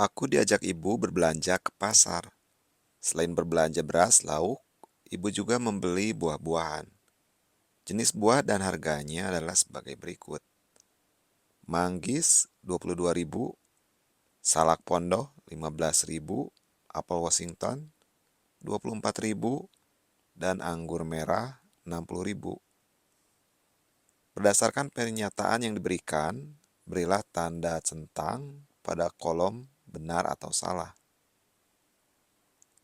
Aku diajak ibu berbelanja ke pasar. Selain berbelanja beras, lauk, ibu juga membeli buah-buahan. Jenis buah dan harganya adalah sebagai berikut. Manggis 22.000, salak pondok 15.000, apel Washington 24.000, dan anggur merah 60.000. Berdasarkan pernyataan yang diberikan, berilah tanda centang pada kolom benar atau salah.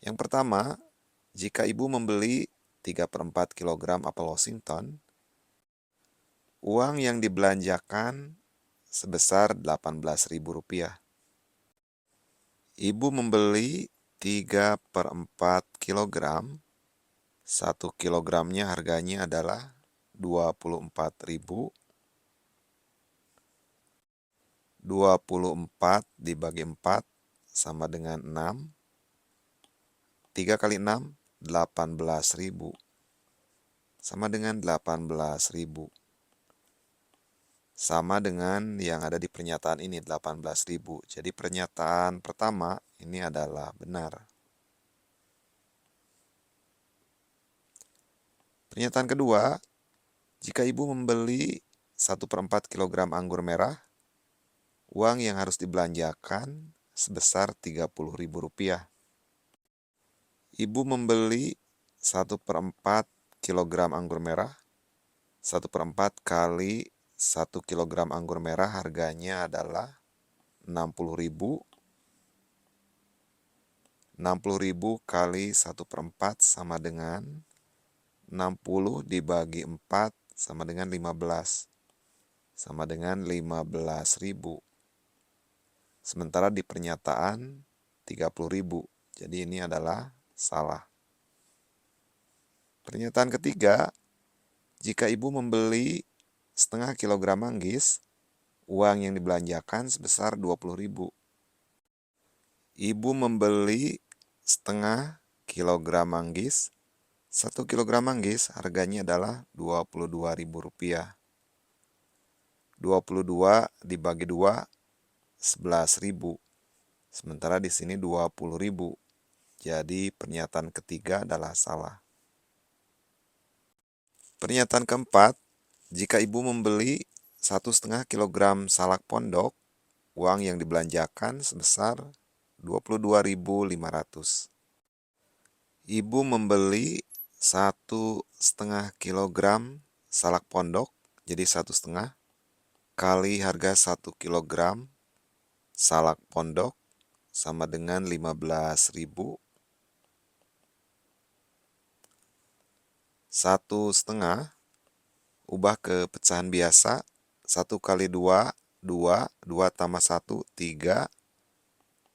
Yang pertama, jika ibu membeli 3/4 kg apel Washington, uang yang dibelanjakan sebesar Rp18.000. Ibu membeli 3/4 kg, 1 kilogramnya harganya adalah Rp24.000. 24 dibagi 4 sama dengan 6. 3 kali 6, 18.000. Sama dengan 18.000. Sama dengan yang ada di pernyataan ini, 18.000. Jadi pernyataan pertama ini adalah benar. Pernyataan kedua, jika ibu membeli 1/4 kg anggur merah, uang yang harus dibelanjakan sebesar Rp30.000. Ibu membeli 1/4 kg anggur merah. 1/4 kali 1 kg anggur merah harganya adalah Rp60.000. 60.000 kali 1/4 sama dengan 60 dibagi 4 sama dengan 15. Sama dengan 15.000. Sementara di pernyataan 30.000. Jadi ini adalah salah. Pernyataan ketiga, jika ibu membeli setengah kilogram manggis, uang yang dibelanjakan sebesar Rp20.000. Ibu membeli setengah kilogram manggis. 1 kilogram manggis harganya adalah Rp22.000. 22 dibagi 2, 11.000. Sementara di sini 20.000. Jadi pernyataan ketiga adalah salah. Pernyataan keempat, jika ibu membeli 1,5 kg salak pondok, uang yang dibelanjakan sebesar Rp22.500. Ibu membeli 1,5 kg salak pondok, jadi 1,5 kali harga 1 kg salak pondok sama dengan 15.000. 1,5 ubah ke pecahan biasa. 1 kali 2, 2. 2 tambah 1, 3.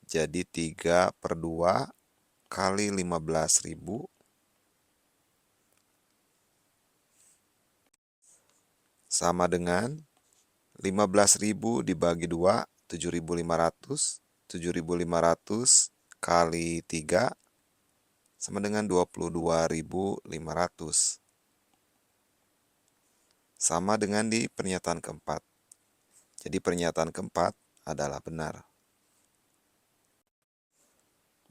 Jadi 3/2 kali 15.000. Sama dengan 15.000 dibagi 2, 7.500. 7.500 kali 3 sama dengan 22.500. Sama dengan di pernyataan keempat. Jadi pernyataan keempat adalah benar.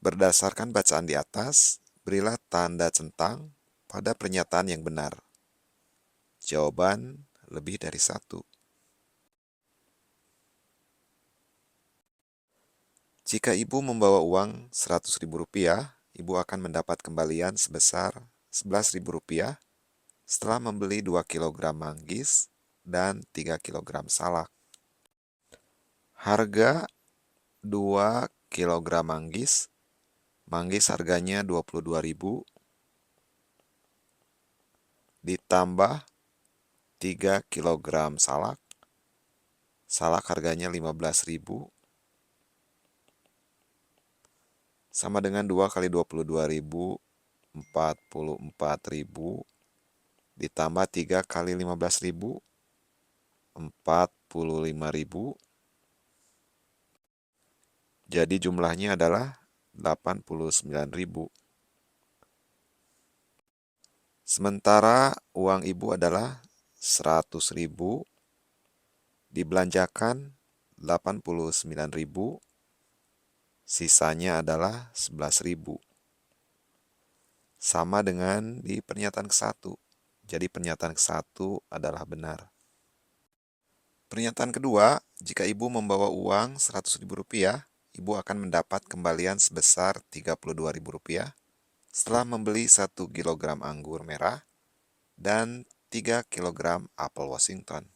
Berdasarkan bacaan di atas, berilah tanda centang pada pernyataan yang benar. Jawaban lebih dari 1. Jika ibu membawa uang Rp100.000, ibu akan mendapat kembalian sebesar Rp11.000 setelah membeli 2 kg manggis dan 3 kg salak. Harga 2 kg manggis, harganya Rp22.000, ditambah 3 kg salak harganya Rp15.000, sama dengan 2 kali 22.000, 44.000, ditambah 3 kali 15.000, 45.000. Jadi jumlahnya adalah 89.000. Sementara uang ibu adalah 100.000, dibelanjakan 89.000, Sisanya adalah 11.000. Sama dengan di pernyataan ke-1. Jadi pernyataan ke-1 adalah benar. Pernyataan kedua, jika ibu membawa uang Rp100.000, ibu akan mendapat kembalian sebesar Rp32.000 setelah membeli 1 kilogram anggur merah dan 3 kilogram apel Washington.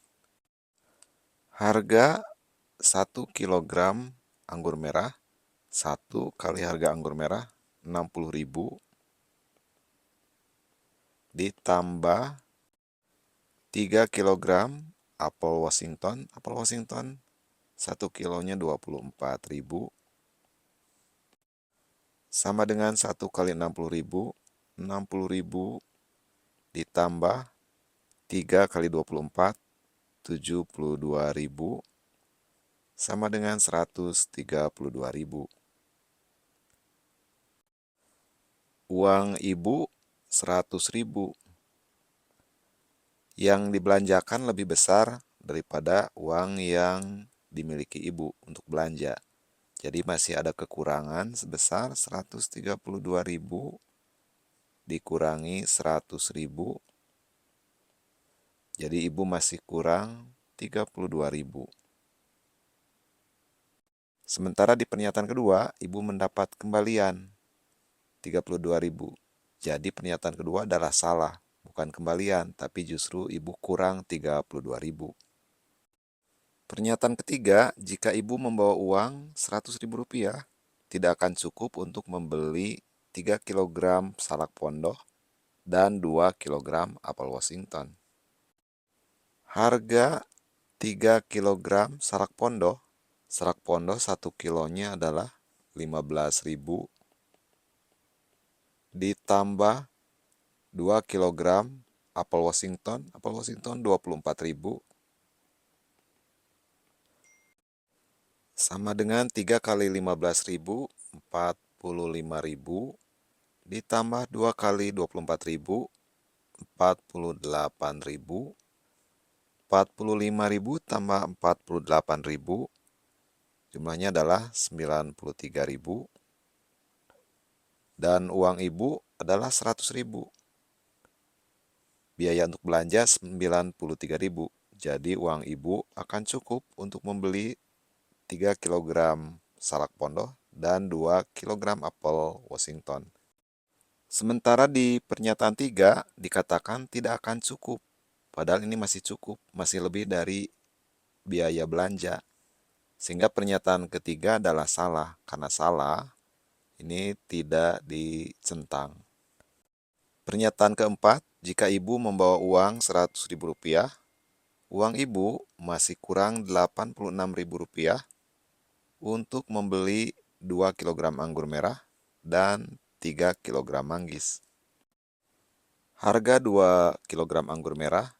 Harga 1 kilogram anggur merah, 1 kali harga anggur merah 60.000 ditambah 3 kilogram apel Washington. Apel Washington 1 kilonya 24.000 sama dengan 1 kali 60.000, 60.000 ditambah 3 kali 24, 72.000 sama dengan 132.000. Uang ibu 100.000. Yang dibelanjakan lebih besar daripada uang yang dimiliki ibu untuk belanja. Jadi masih ada kekurangan sebesar 132.000 dikurangi 100.000. Jadi ibu masih kurang 32.000. Sementara di pernyataan kedua, ibu mendapat kembalian 32.000. Jadi pernyataan kedua adalah salah, bukan kembalian, tapi justru ibu kurang 32.000. Pernyataan ketiga, jika ibu membawa uang Rp100.000, tidak akan cukup untuk membeli 3 kilogram salak pondok dan 2 kilogram apel Washington. Harga 3 kilogram salak pondok 1 kilonya adalah 15.000 ditambah 2 kilogram apel Washington 24.000 sama dengan 3 kali 15.000, 45.000 ditambah 2 kali 24.000, 48.000, 45.000 tambah 48.000, jumlahnya adalah 93.000, dan uang ibu adalah 100.000. Biaya untuk belanja 93.000, jadi uang ibu akan cukup untuk membeli 3 kilogram salak pondok dan 2 kilogram apel Washington. Sementara di pernyataan 3 dikatakan tidak akan cukup, padahal ini masih cukup, masih lebih dari biaya belanja. Sehingga pernyataan ketiga adalah salah, karena salah ini tidak dicentang. Pernyataan keempat, jika ibu membawa uang Rp100.000, uang ibu masih kurang Rp86.000 untuk membeli 2 kilogram anggur merah dan 3 kilogram manggis. Harga 2 kilogram anggur merah,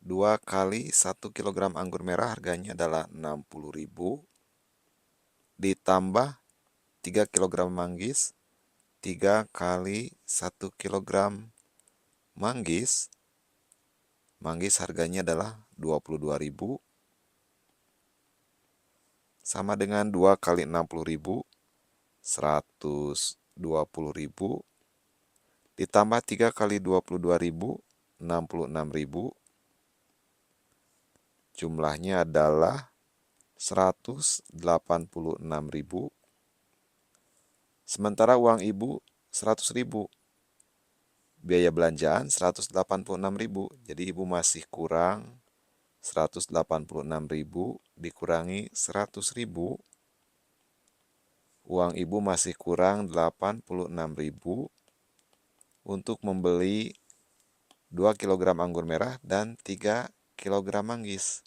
2 kali 1 kilogram anggur merah harganya adalah 60.000 ditambah 3 kilogram manggis, 3 kali 1 kilogram manggis, manggis harganya adalah 22.000 sama dengan 2 kali 60.000, 120.000 ditambah 3 kali 22.000, 66.000, jumlahnya adalah 186.000. Sementara uang ibu 100.000. Biaya belanjaan 186.000. Jadi ibu masih kurang 186.000 dikurangi 100.000. Uang ibu masih kurang 86.000 untuk membeli 2 kilogram anggur merah dan 3 kilogram manggis.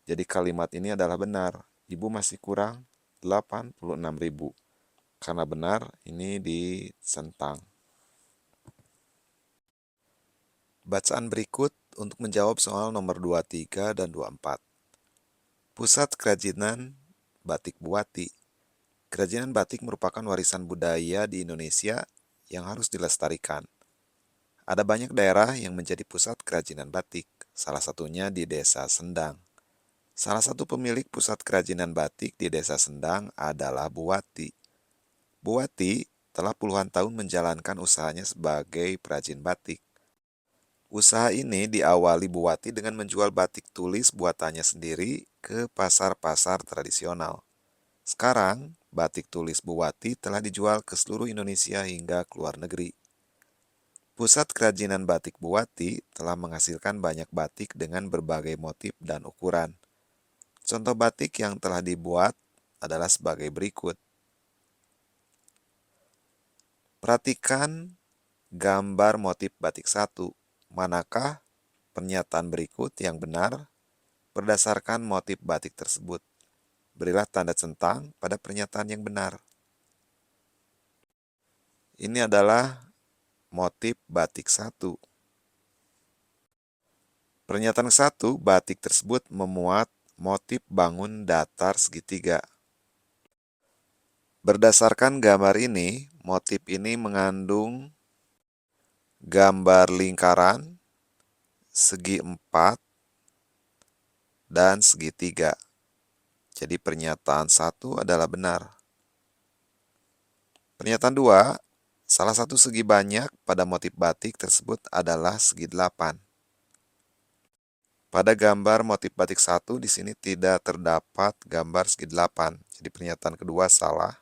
Jadi kalimat ini adalah benar. Ibu masih kurang 86.000. Karena benar, ini dicentang. Bacaan berikut untuk menjawab soal nomor 23 dan 24. Pusat Kerajinan Batik Buati. Kerajinan batik merupakan warisan budaya di Indonesia yang harus dilestarikan. Ada banyak daerah yang menjadi pusat kerajinan batik, salah satunya di Desa Sendang. Salah satu pemilik pusat kerajinan batik di Desa Sendang adalah Buati. Bu Wati telah puluhan tahun menjalankan usahanya sebagai perajin batik. Usaha ini diawali Bu Wati dengan menjual batik tulis buatannya sendiri ke pasar-pasar tradisional. Sekarang, batik tulis Bu Wati telah dijual ke seluruh Indonesia hingga ke luar negeri. Pusat kerajinan batik Bu Wati telah menghasilkan banyak batik dengan berbagai motif dan ukuran. Contoh batik yang telah dibuat adalah sebagai berikut. Perhatikan gambar motif batik 1. Manakah pernyataan berikut yang benar berdasarkan motif batik tersebut? Berilah tanda centang pada pernyataan yang benar. Ini adalah motif batik 1. Pernyataan 1, batik tersebut memuat motif bangun datar segitiga. Berdasarkan gambar ini, motif ini mengandung gambar lingkaran, segi 4, dan segitiga. Jadi pernyataan 1 adalah benar. Pernyataan 2, salah satu segi banyak pada motif batik tersebut adalah segi 8. Pada gambar motif batik 1 di sini tidak terdapat gambar segi 8. Jadi pernyataan kedua salah.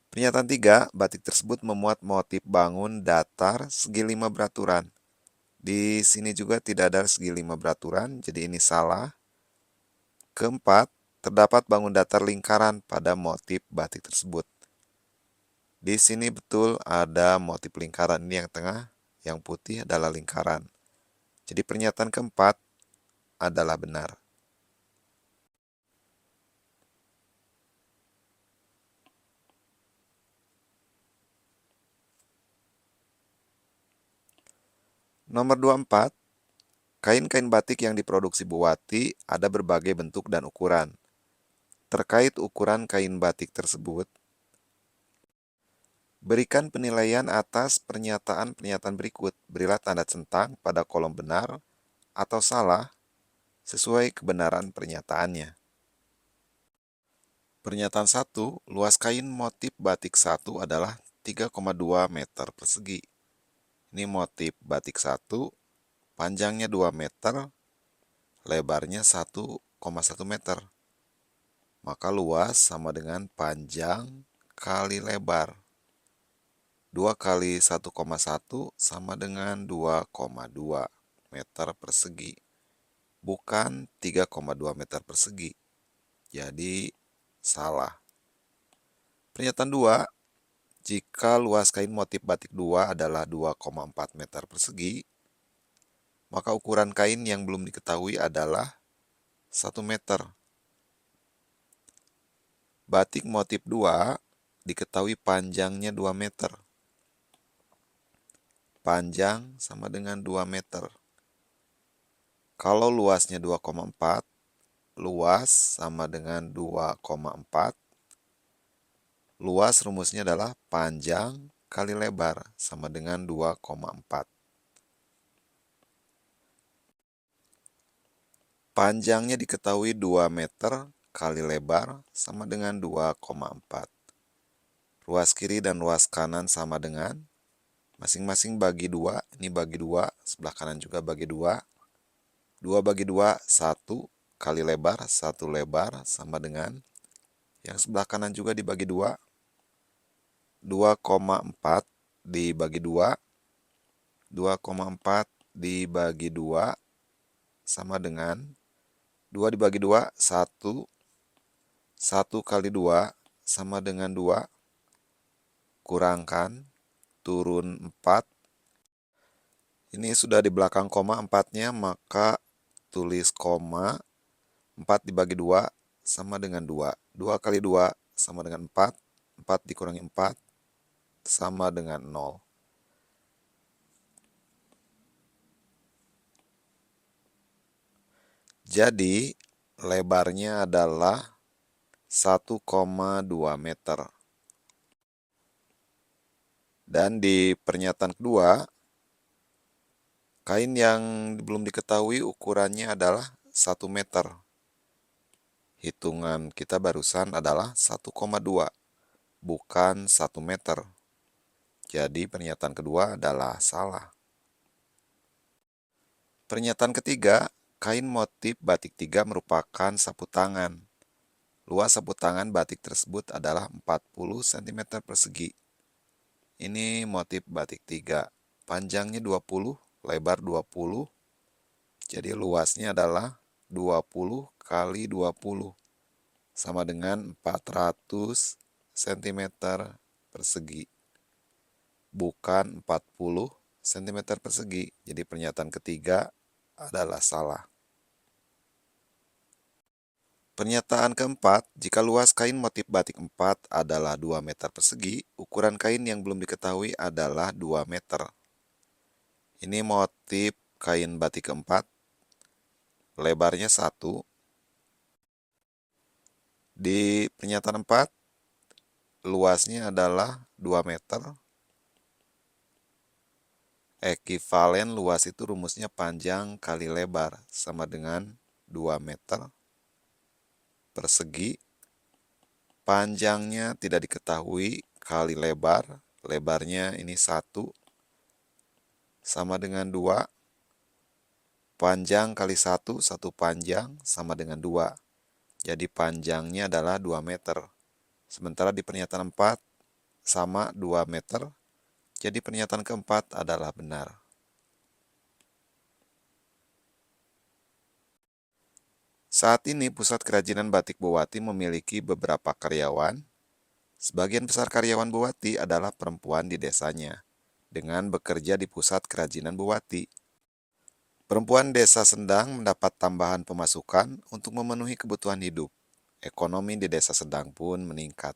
Pernyataan 3, batik tersebut memuat motif bangun datar segi 5 beraturan. Di sini juga tidak ada segi 5 beraturan, jadi ini salah. Keempat, terdapat bangun datar lingkaran pada motif batik tersebut. Di sini betul ada motif lingkaran, ini yang tengah, yang putih adalah lingkaran. Jadi pernyataan keempat adalah benar. Nomor 24, kain-kain batik yang diproduksi Bu Wati ada berbagai bentuk dan ukuran. Terkait ukuran kain batik tersebut, berikan penilaian atas pernyataan-pernyataan berikut. Berilah tanda centang pada kolom benar atau salah sesuai kebenaran pernyataannya. Pernyataan 1, luas kain motif batik 1 adalah 3,2 meter persegi. Ini motif batik 1, panjangnya 2 meter, lebarnya 1,1 meter. Maka luas sama dengan panjang kali lebar. 2 kali 1,1 sama dengan 2,2 meter persegi. Bukan 3,2 meter persegi. Jadi, salah. Pernyataan 2, jika luas kain motif batik 2 adalah 2,4 meter persegi, maka ukuran kain yang belum diketahui adalah 1 meter. Batik motif 2 diketahui panjangnya 2 meter. Panjang sama dengan 2 meter. Kalau luasnya 2,4, luas sama dengan 2,4. Luas rumusnya adalah panjang kali lebar sama dengan 2,4. Panjangnya diketahui 2 meter kali lebar sama dengan 2,4. Ruas kiri dan ruas kanan sama dengan masing-masing bagi 2. Ini bagi 2, sebelah kanan juga bagi 2. 2 bagi 2, 1 kali lebar, 1 lebar sama dengan yang sebelah kanan juga dibagi 2. 2,4 dibagi 2, 2,4 dibagi 2 sama dengan 2 dibagi 2, 1, 1 kali 2 sama dengan 2, kurangkan, turun 4. Ini sudah di belakang koma 4-nya, maka tulis koma, 4 dibagi 2 sama dengan 2. 2 kali 2 sama dengan 4, 4 dikurangi 4 sama dengan 0. Jadi, lebarnya adalah 1,2 meter. Dan di pernyataan kedua, kain yang belum diketahui ukurannya adalah 1 meter. Hitungan kita barusan adalah 1,2. bukan 1 meter. Jadi pernyataan kedua adalah salah. Pernyataan ketiga, kain motif batik 3 merupakan sapu tangan. Luas sapu tangan batik tersebut adalah 40 cm persegi. Ini motif batik 3. Panjangnya 20, lebar 20. Jadi luasnya adalah 20 kali 20. Sama dengan 400 cm persegi. Bukan 40 cm persegi. Jadi pernyataan ketiga adalah salah. Pernyataan keempat, jika luas kain motif batik 4 adalah 2 meter persegi, ukuran kain yang belum diketahui adalah 2 meter. Ini motif kain batik keempat, lebarnya 1. Di pernyataan 4, luasnya adalah 2 meter. Ekivalen luas itu rumusnya panjang kali lebar, sama dengan 2 meter persegi. Panjangnya tidak diketahui kali lebar, lebarnya ini 1, sama dengan 2. Panjang kali 1, 1 panjang, sama dengan 2. Jadi panjangnya adalah 2 meter. Sementara di pernyataan 4, sama 2 meter. Jadi pernyataan keempat adalah benar. Saat ini Pusat Kerajinan Batik Bowati memiliki beberapa karyawan. Sebagian besar karyawan Bowati adalah perempuan di desanya, dengan bekerja di Pusat Kerajinan Bowati. Perempuan desa Sendang mendapat tambahan pemasukan untuk memenuhi kebutuhan hidup. Ekonomi di desa Sendang pun meningkat.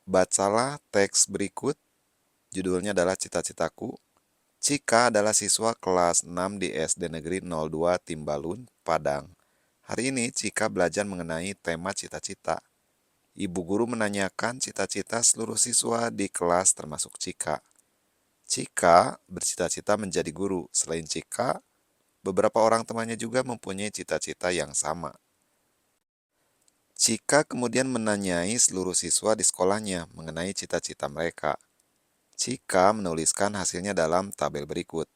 Bacalah teks berikut. Judulnya adalah Cita-citaku. Cika adalah siswa kelas 6 di SD Negeri 02 Timbalun, Padang. Hari ini Cika belajar mengenai tema cita-cita. Ibu guru menanyakan cita-cita seluruh siswa di kelas termasuk Cika. Cika bercita-cita menjadi guru. Selain Cika, beberapa orang temannya juga mempunyai cita-cita yang sama. Cika kemudian menanyai seluruh siswa di sekolahnya mengenai cita-cita mereka. Cika menuliskan hasilnya dalam tabel berikut.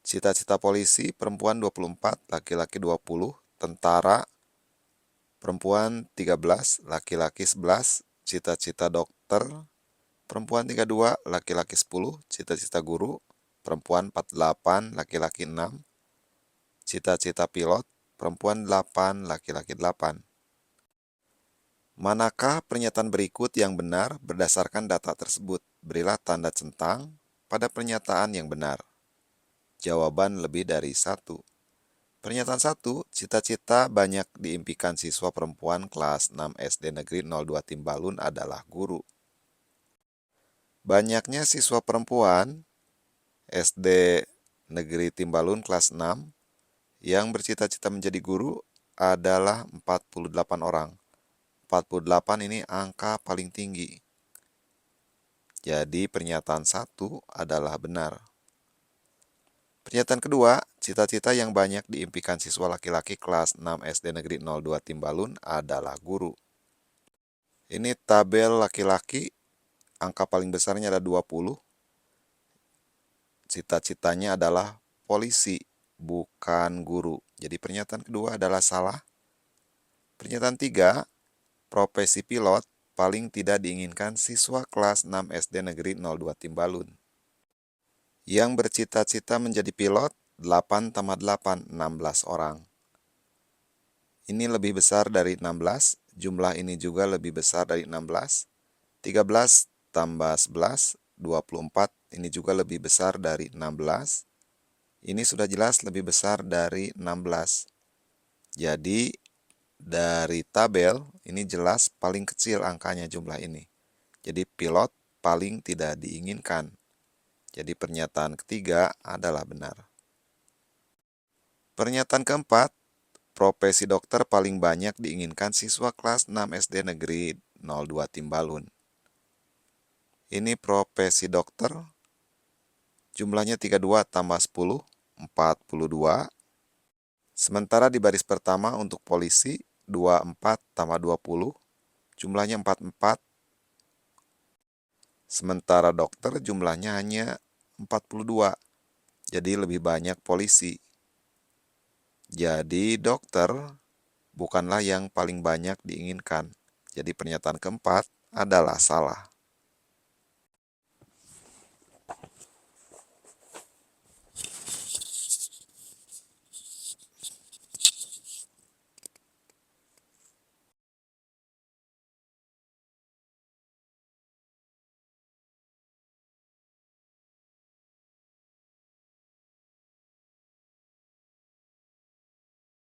Cita-cita polisi, perempuan 24, laki-laki 20, tentara, perempuan 13, laki-laki 11, cita-cita dokter, perempuan 32, laki-laki 10, cita-cita guru, perempuan 48, laki-laki 6, cita-cita pilot, perempuan 8, laki-laki 8. Manakah pernyataan berikut yang benar berdasarkan data tersebut? Berilah tanda centang pada pernyataan yang benar. Jawaban lebih dari 1. Pernyataan 1, cita-cita banyak diimpikan siswa perempuan kelas 6 SD Negeri 02 Timbalun adalah guru. Banyaknya siswa perempuan SD Negeri Timbalun kelas 6 yang bercita-cita menjadi guru adalah 48 orang. 48 ini angka paling tinggi. Jadi pernyataan 1 adalah benar. Pernyataan kedua, cita-cita yang banyak diimpikan siswa laki-laki kelas 6 SD Negeri 02 Timbalun adalah guru. Ini tabel laki-laki, angka paling besarnya ada 20. Cita-citanya adalah polisi, bukan guru. Jadi pernyataan kedua adalah salah. Pernyataan 3, profesi pilot paling tidak diinginkan siswa kelas 6 SD Negeri 02 Timbalun. Yang bercita-cita menjadi pilot, 8 tambah 8, 16 orang. Ini lebih besar dari 16, jumlah ini juga lebih besar dari 16. 13 tambah 11, 24, ini juga lebih besar dari 16. Ini sudah jelas lebih besar dari 16. Jadi, dari tabel, ini jelas paling kecil angkanya jumlah ini. Jadi pilot paling tidak diinginkan. Jadi pernyataan ketiga adalah benar. Pernyataan keempat, profesi dokter paling banyak diinginkan siswa kelas 6 SD Negeri 02 Timbalun. Ini profesi dokter, jumlahnya 32 tambah 10, 42. Sementara di baris pertama untuk polisi, 24 tambah 20, jumlahnya 44. Sementara dokter jumlahnya hanya 42, jadi lebih banyak polisi. Jadi dokter bukanlah yang paling banyak diinginkan. Jadi pernyataan keempat adalah salah.